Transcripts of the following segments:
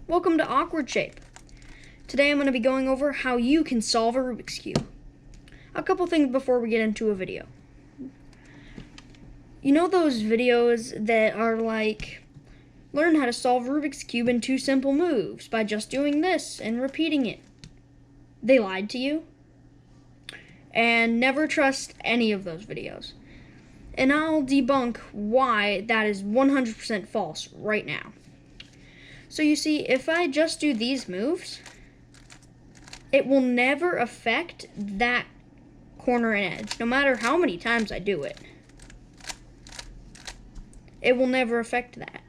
Welcome to Awkward Shape. Today I'm going to be going over how you can solve a Rubik's Cube. A couple things before we get into a video. You know those videos that are like, learn how to solve Rubik's Cube in 2 simple moves by just doing this and repeating it? They lied to you. And never trust any of those videos. And I'll debunk why that is 100% false right now. So you see, if I just do these moves, it will never affect that corner and edge, no matter how many times I do it. It will never affect that.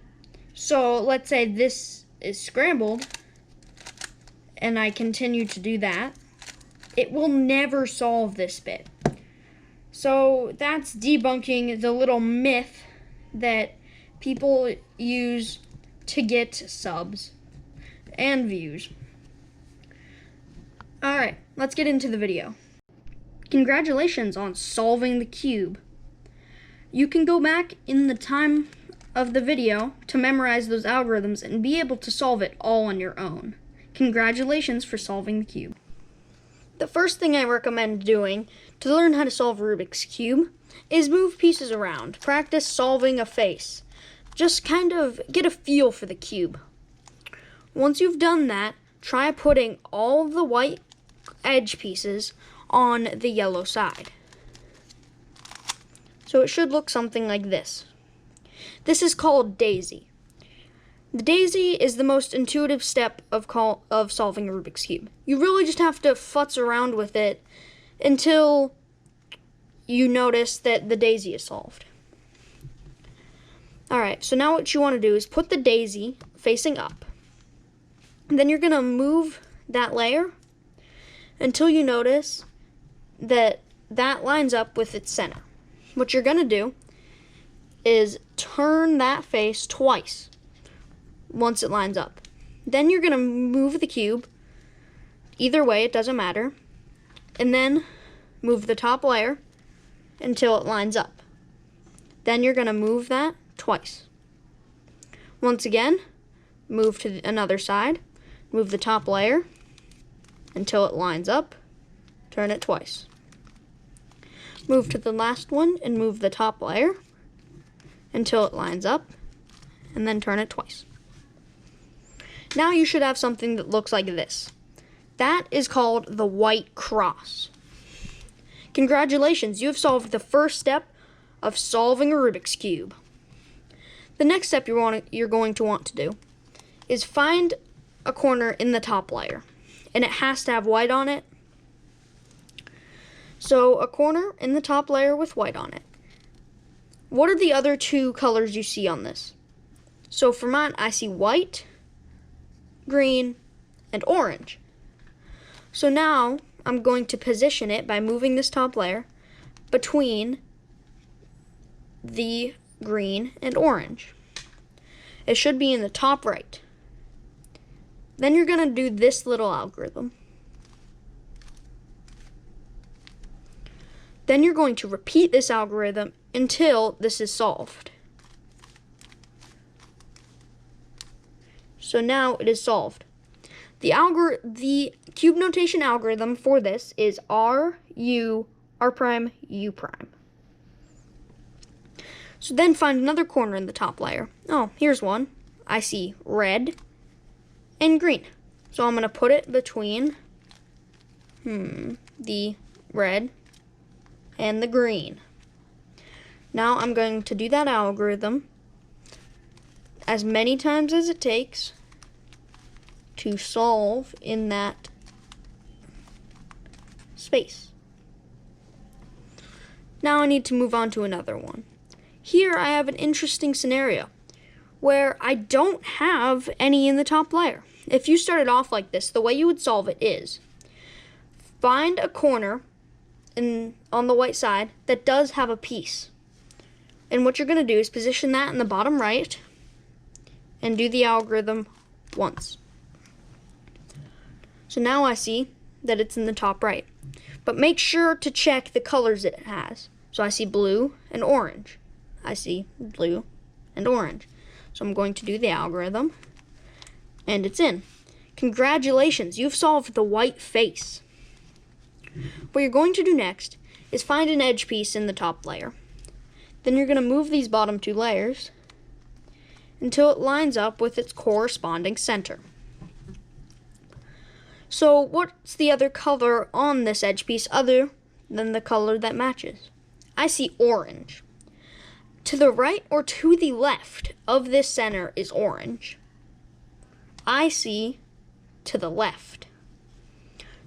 So let's say this is scrambled, and I continue to do that. It will never solve this bit. So that's debunking the little myth that people use to get subs and views. Alright, let's get into the video. Congratulations on solving the cube. You can go back in the time of the video to memorize those algorithms and be able to solve it all on your own. Congratulations for solving the cube. The first thing I recommend doing to learn how to solve a Rubik's Cube is move pieces around. Practice solving a face. Just kind of get a feel for the cube. Once you've done that, try putting all the white edge pieces on the yellow side. So it should look something like this. This is called daisy. The daisy is the most intuitive step of solving a Rubik's Cube. You really just have to futz around with it until you notice that the daisy is solved. Alright, so now what you want to do is put the daisy facing up. And then you're going to move that layer until you notice that that lines up with its center. What you're going to do is turn that face twice once it lines up. Then you're going to move the cube, either way, it doesn't matter, and then move the top layer until it lines up. Then you're going to move that twice. Once again, move to another side, move the top layer until it lines up, turn it twice. Move to the last one and move the top layer until it lines up, and then turn it twice. Now you should have something that looks like this. That is called the white cross. Congratulations, you have solved the first step of solving a Rubik's Cube. The next step you're going to want to do is find a corner in the top layer, and it has to have white on it. So a corner in the top layer with white on it. What are the other 2 colors you see on this? So for mine, I see white, green, and orange. So now I'm going to position it by moving this top layer between the green and orange. It should be in the top right. Then you're going to do this little algorithm. Then you're going to repeat this algorithm until this is solved. So now it is solved. The cube notation algorithm for this is R, U, R prime, U prime. So then find another corner in the top layer. Oh, here's one. I see red and green. So I'm going to put it between the red and the green. Now I'm going to do that algorithm as many times as it takes to solve in that space. Now I need to move on to another one. Here I have an interesting scenario where I don't have any in the top layer. If you started off like this, the way you would solve it is find a corner on the white side that does have a piece. And what you're going to do is position that in the bottom right and do the algorithm once. So now I see that it's in the top right. But make sure to check the colors it has. So I see blue and orange. I see blue and orange. So I'm going to do the algorithm and it's in. Congratulations, you've solved the white face. What you're going to do next is find an edge piece in the top layer. Then you're going to move these bottom 2 layers until it lines up with its corresponding center. So what's the other color on this edge piece other than the color that matches? I see orange. To the right or to the left of this center is orange. I see to the left.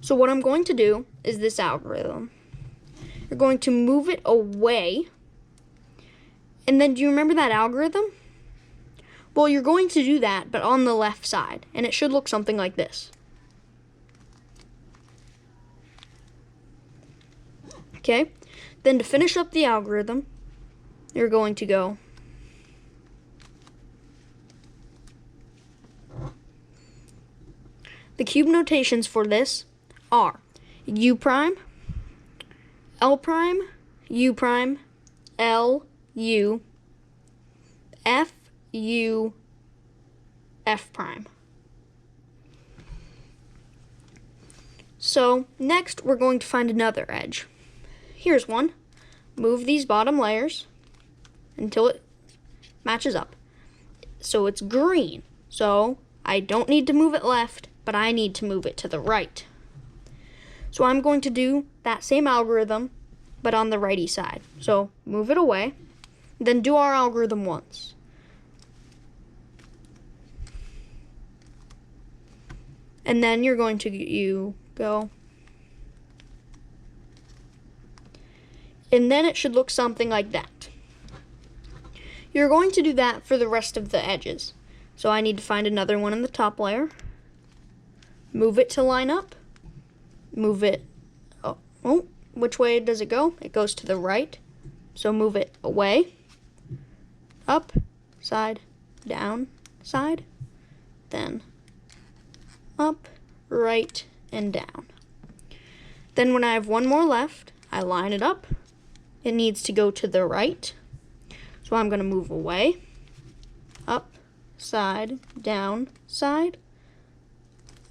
So what I'm going to do is this algorithm. You're going to move it away. And then do you remember that algorithm? Well, you're going to do that, but on the left side. And it should look something like this. Okay, then to finish up the algorithm, you're going to go the cube notations for this are U prime, L prime, U prime, L, U, F, U, F prime. So next we're going to find another edge. Here's one. Move these bottom layers until it matches up. So it's green. So I don't need to move it left, but I need to move it to the right. So I'm going to do that same algorithm, but on the righty side. So move it away, then do our algorithm once. And then you're going to go. And then it should look something like that. You're going to do that for the rest of the edges. So I need to find another one in the top layer. Move it to line up. Move it, which way does it go? It goes to the right. So move it away, up, side, down, side, then up, right, and down. Then when I have one more left, I line it up. It needs to go to the right. So I'm going to move away, up, side, down, side,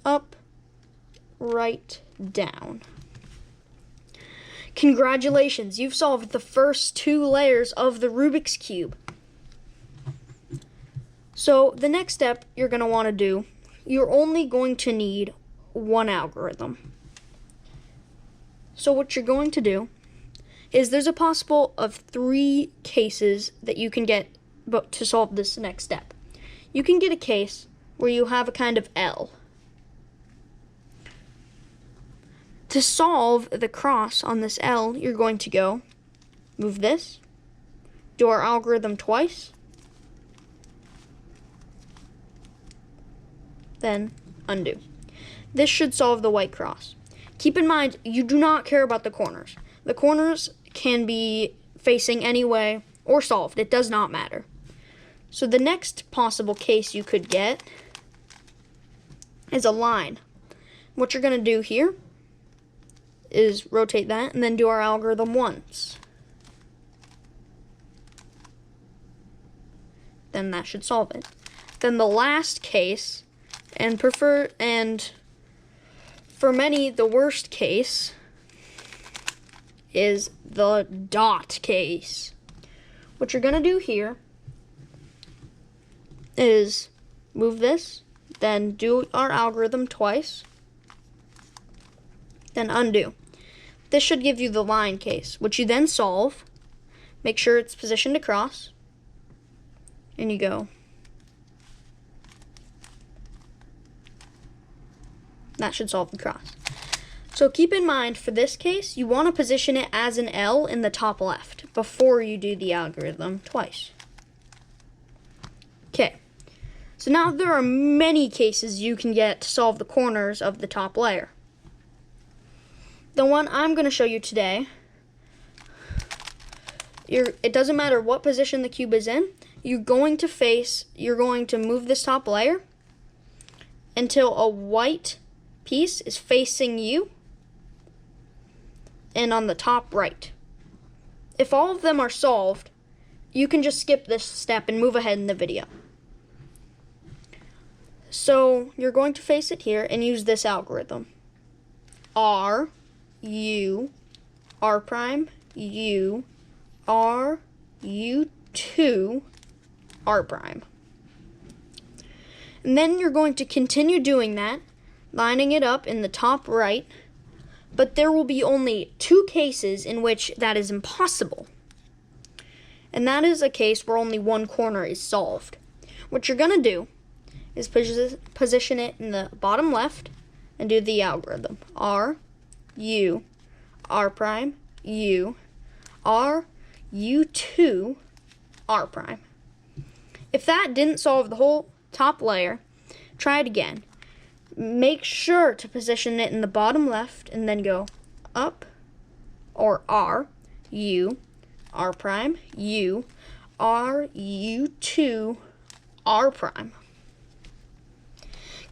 up, right, down. Congratulations, you've solved the first 2 layers of the Rubik's Cube. So the next step you're going to want to do, you're only going to need one algorithm. So what you're going to do is there's a possible of 3 cases that you can get to solve this next step. You can get a case where you have a kind of L. To solve the cross on this L, you're going to go move this, do our algorithm twice, then undo. This should solve the white cross. Keep in mind, you do not care about the corners. The corners can be facing any way or solved. It does not matter. So the next possible case you could get is a line. What you're going to do here is rotate that and then do our algorithm once. Then that should solve it. Then the last case, and for many, the worst case is the dot case. What you're going to do here is move this, then do our algorithm twice, then undo. This should give you the line case, which you then solve. Make sure it's positioned across, and you go. That should solve the cross. So keep in mind, for this case, you want to position it as an L in the top left before you do the algorithm twice. Okay, so now there are many cases you can get to solve the corners of the top layer. The one I'm going to show you today, it doesn't matter what position the cube is in, you're going to move this top layer until a white piece is facing you and on the top right. If all of them are solved, you can just skip this step and move ahead in the video. So you're going to face it here and use this algorithm. R, U, R prime, U, R, U2, R prime. And then you're going to continue doing that, lining it up in the top right, but there will be only 2 cases in which that is impossible. And that is a case where only one corner is solved. What you're going to do is position it in the bottom left and do the algorithm. R, U, R prime, U, R, U2, R prime. If that didn't solve the whole top layer, try it again. Make sure to position it in the bottom left and then go up, or R, U, R prime, U, R, U2, R prime.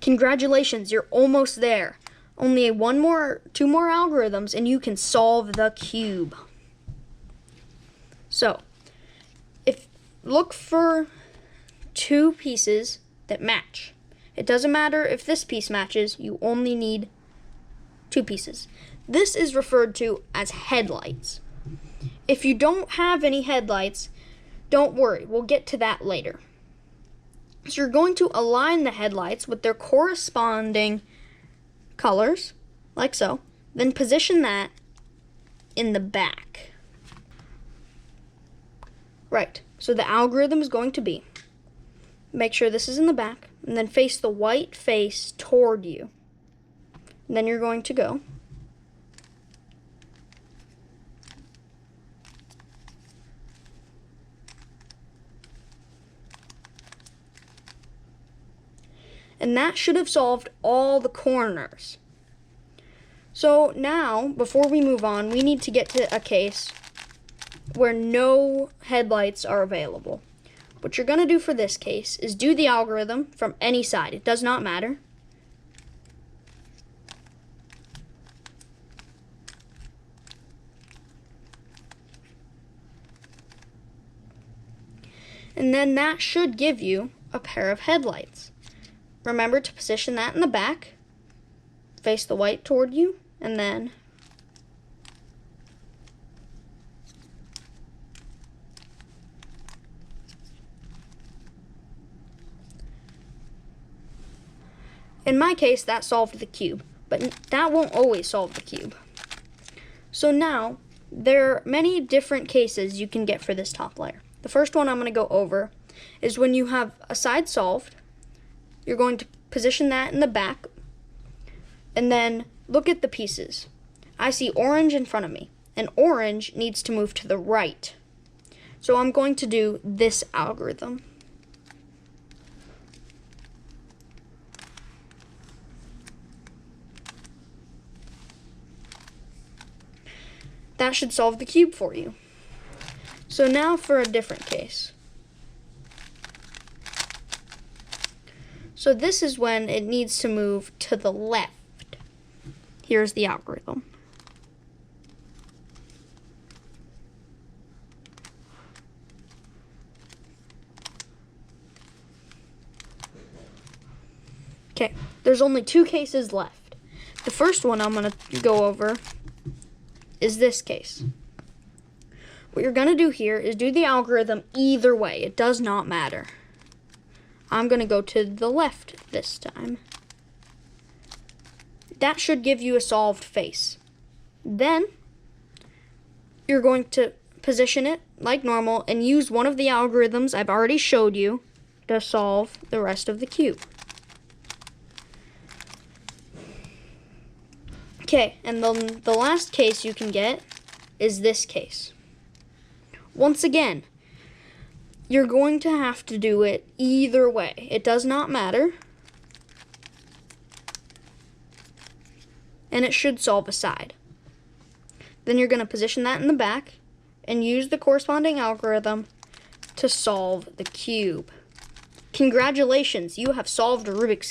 Congratulations, you're almost there. Only 2 more algorithms and you can solve the cube. So, look for 2 pieces that match. It doesn't matter if this piece matches, you only need 2 pieces. This is referred to as headlights. If you don't have any headlights, don't worry, we'll get to that later. So you're going to align the headlights with their corresponding colors, like so. Then position that in the back. Right, so the algorithm is going to be, make sure this is in the back, and then face the white face toward you. And then you're going to go and that should have solved all the corners. So now, before we move on, we need to get to a case where no headlights are available. What you're going to do for this case is do the algorithm from any side. It does not matter. And then that should give you a pair of headlights. Remember to position that in the back, face the white toward you, and then in my case, that solved the cube, but that won't always solve the cube. So now, there are many different cases you can get for this top layer. The first one I'm going to go over is when you have a side solved, you're going to position that in the back, and then look at the pieces. I see orange in front of me, and orange needs to move to the right. So I'm going to do this algorithm. That should solve the cube for you. So now for a different case. So this is when it needs to move to the left. Here's the algorithm. Okay, there's only 2 cases left. The first one I'm going to go over is this case. What you're going to do here is do the algorithm either way. It does not matter. I'm going to go to the left this time. That should give you a solved face. Then you're going to position it like normal and use one of the algorithms I've already showed you to solve the rest of the cube. Okay, and the last case you can get is this case. Once again, you're going to have to do it either way. It does not matter. And it should solve a side. Then you're going to position that in the back and use the corresponding algorithm to solve the cube. Congratulations, you have solved a Rubik's Cube.